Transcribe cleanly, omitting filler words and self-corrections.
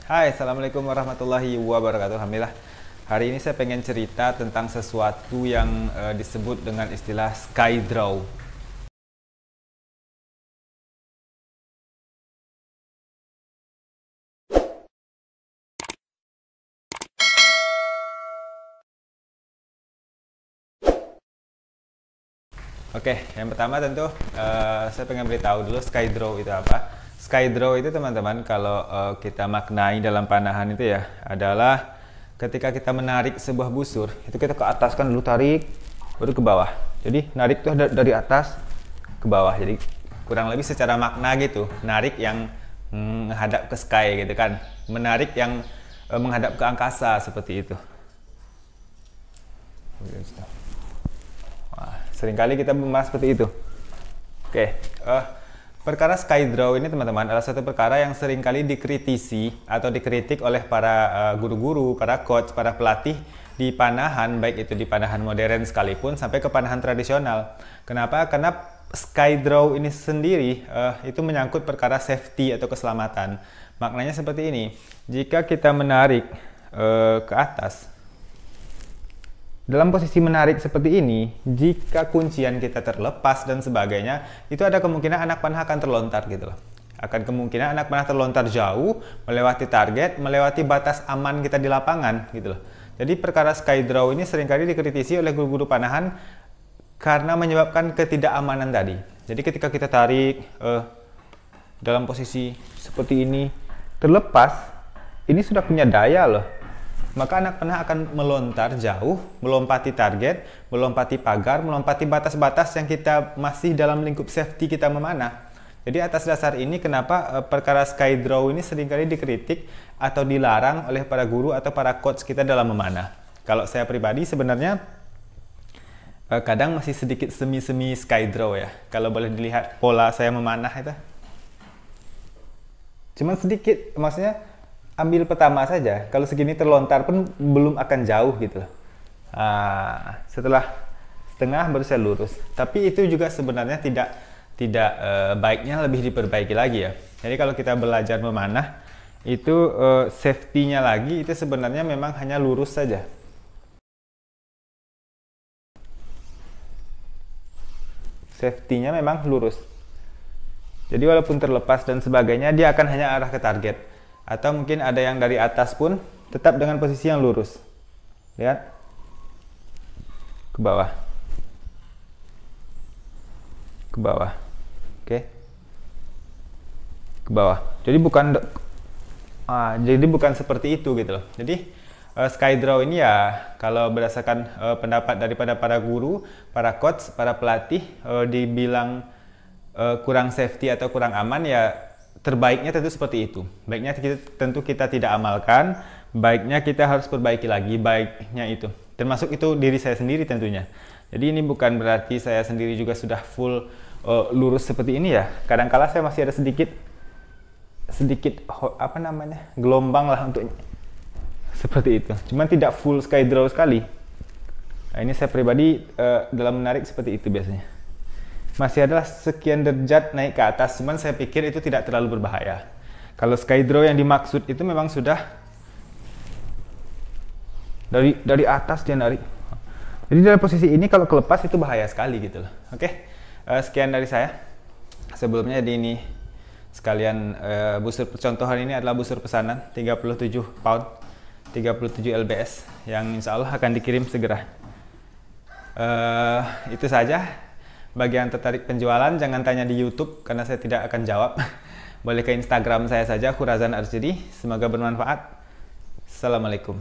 Hai, Assalamualaikum warahmatullahi wabarakatuh. Alhamdulillah. Hari ini saya pengen cerita tentang sesuatu yang disebut dengan istilah skydraw. Oke, yang pertama tentu saya pengen beritahu dulu skydraw itu apa. Skydraw itu teman-teman kalau kita maknai dalam panahan itu ya adalah ketika kita menarik sebuah busur, itu kita ke atas kan dulu tarik, baru ke bawah. Jadi narik itu dari atas ke bawah. Jadi kurang lebih secara makna gitu, narik yang menghadap ke sky gitu kan, menarik yang menghadap ke angkasa seperti itu. Seringkali kita membahas seperti itu. Oke, perkara skydraw ini teman-teman adalah satu perkara yang seringkali dikritisi atau dikritik oleh para guru-guru, para coach, para pelatih di panahan, baik itu di panahan modern sekalipun sampai ke panahan tradisional. Kenapa? Karena skydraw ini sendiri itu menyangkut perkara safety atau keselamatan. Maknanya seperti ini, jika kita menarik ke atas, dalam posisi menarik seperti ini, jika kuncian kita terlepas dan sebagainya, itu ada kemungkinan anak panah akan terlontar gitu loh. Akan kemungkinan anak panah terlontar jauh, melewati target, melewati batas aman kita di lapangan gitu loh. Jadi perkara skydraw ini seringkali dikritisi oleh guru-guru panahan karena menyebabkan ketidakamanan tadi. Jadi ketika kita tarik dalam posisi seperti ini, terlepas, ini sudah punya daya loh. Maka anak panah akan melontar jauh, melompati target, melompati pagar, melompati batas-batas yang kita masih dalam lingkup safety kita memanah. Jadi atas dasar ini kenapa perkara skydraw ini seringkali dikritik atau dilarang oleh para guru atau para coach kita dalam memanah. Kalau saya pribadi sebenarnya kadang masih sedikit semi-semi skydraw ya. Kalau boleh dilihat pola saya memanah itu. Cuman sedikit, maksudnya ambil pertama saja, kalau segini terlontar pun belum akan jauh gitu loh. Setelah setengah baru saya lurus. Tapi itu juga sebenarnya tidak baiknya lebih diperbaiki lagi ya. Jadi kalau kita belajar memanah itu safety-nya lagi itu sebenarnya memang hanya lurus saja. Safety-nya memang lurus. Jadi walaupun terlepas dan sebagainya, dia akan hanya arah ke target. Atau mungkin ada yang dari atas pun tetap dengan posisi yang lurus. Lihat. Ke bawah. Ke bawah. Oke. Ke bawah. Jadi bukan seperti itu gitu loh. Jadi skydraw ini ya kalau berdasarkan pendapat daripada para guru, para coach, para pelatih dibilang kurang safety atau kurang aman ya. Terbaiknya tentu seperti itu. Baiknya tentu kita tidak amalkan, baiknya kita harus perbaiki lagi, baiknya itu. Termasuk itu diri saya sendiri tentunya. Jadi ini bukan berarti saya sendiri juga sudah full lurus seperti ini ya. Kadang-kala saya masih ada sedikit gelombang lah untuk seperti itu. Cuman tidak full skydraw sekali. Nah, ini saya pribadi dalam menarik seperti itu biasanya. Masih adalah sekian derajat naik ke atas, cuman saya pikir itu tidak terlalu berbahaya. Kalau skydraw yang dimaksud itu memang sudah dari atas dia narik. Jadi dalam posisi ini kalau kelepas itu bahaya sekali gitu loh. Oke, sekian dari saya. Sebelumnya ini sekalian busur percontohan ini adalah busur pesanan 37 pound, 37 lbs yang insya Allah akan dikirim segera. Itu saja. Bagi yang tertarik penjualan, jangan tanya di YouTube karena saya tidak akan jawab. Boleh ke Instagram saya saja, Khurazan Arsyidi. Semoga bermanfaat. Assalamualaikum.